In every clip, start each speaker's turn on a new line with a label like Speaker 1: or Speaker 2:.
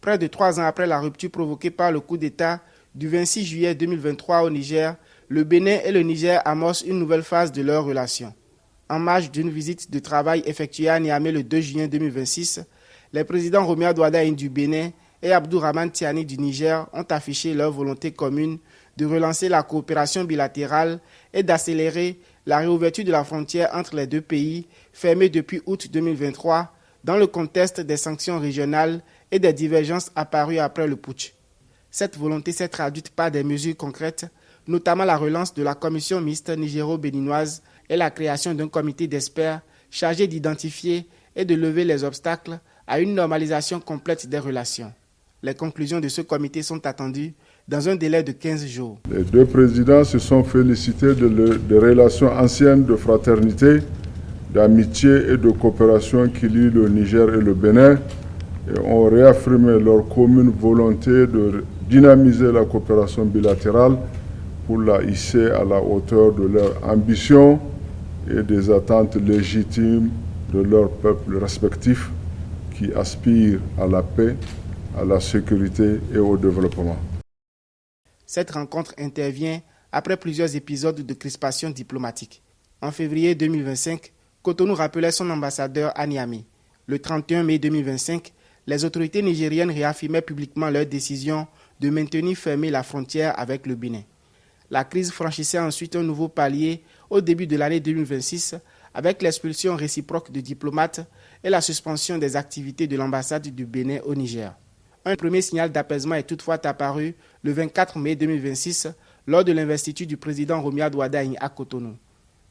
Speaker 1: Près de 3 ans après la rupture provoquée par le coup d'État du 26 juillet 2023 au Niger, le Bénin et le Niger amorcent une nouvelle phase de leurs relations. En marge d'une visite de travail effectuée à Niamey le 2 juin 2026, les présidents Romia Douadaïn du Bénin et Abdourahmane Tiani du Niger ont affiché leur volonté commune de relancer la coopération bilatérale et d'accélérer la réouverture de la frontière entre les deux pays, fermée depuis août 2023, dans le contexte des sanctions régionales et des divergences apparues après le putsch. Cette volonté s'est traduite par des mesures concrètes, notamment la relance de la commission mixte nigéro-béninoise et la création d'un comité d'experts chargé d'identifier et de lever les obstacles à une normalisation complète des relations. Les conclusions de ce comité sont attendues dans un délai de 15 jours.
Speaker 2: Les deux présidents se sont félicités des relations anciennes de fraternité, d'amitié et de coopération qui lient le Niger et le Bénin et ont réaffirmé leur commune volonté de dynamiser la coopération bilatérale pour la hisser à la hauteur de leurs ambitions et des attentes légitimes de leurs peuples respectifs qui aspirent à la paix, à la sécurité et au développement.
Speaker 1: Cette rencontre intervient après plusieurs épisodes de crispation diplomatique. En février 2025, Cotonou rappelait son ambassadeur à Niamey. Le 31 mai 2025, les autorités nigériennes réaffirmaient publiquement leur décision de maintenir fermée la frontière avec le Bénin. La crise franchissait ensuite un nouveau palier au début de l'année 2026 avec l'expulsion réciproque de diplomates et la suspension des activités de l'ambassade du Bénin au Niger. Un premier signal d'apaisement est toutefois apparu le 24 mai 2026 lors de l'investiture du président Romia Douadaïn à Cotonou.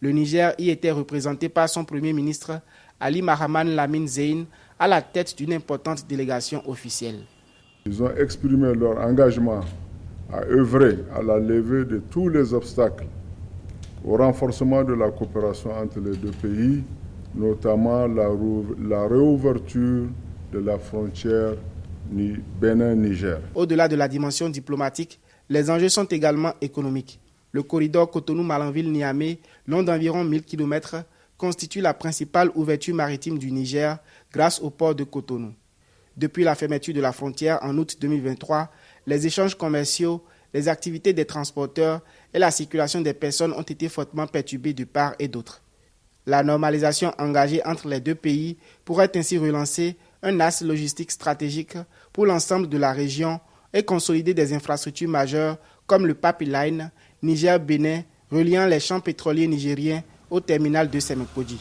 Speaker 1: Le Niger y était représenté par son premier ministre Ali Mahaman Lamine Zein à la tête d'une importante délégation officielle.
Speaker 2: Ils ont exprimé leur engagement à œuvrer à la levée de tous les obstacles au renforcement de la coopération entre les deux pays, notamment la réouverture de la frontière Bénin-Niger.
Speaker 1: Au-delà de la dimension diplomatique, les enjeux sont également économiques. Le corridor Cotonou-Malanville-Niamey, long d'environ 1000 km, constitue la principale ouverture maritime du Niger grâce au port de Cotonou. Depuis la fermeture de la frontière en août 2023, les échanges commerciaux, les activités des transporteurs et la circulation des personnes ont été fortement perturbées de part et d'autre. La normalisation engagée entre les deux pays pourrait ainsi relancer un axe logistique stratégique pour l'ensemble de la région et consolider des infrastructures majeures comme le pipeline Niger-Bénin reliant les champs pétroliers nigériens au terminal de Sémékodji.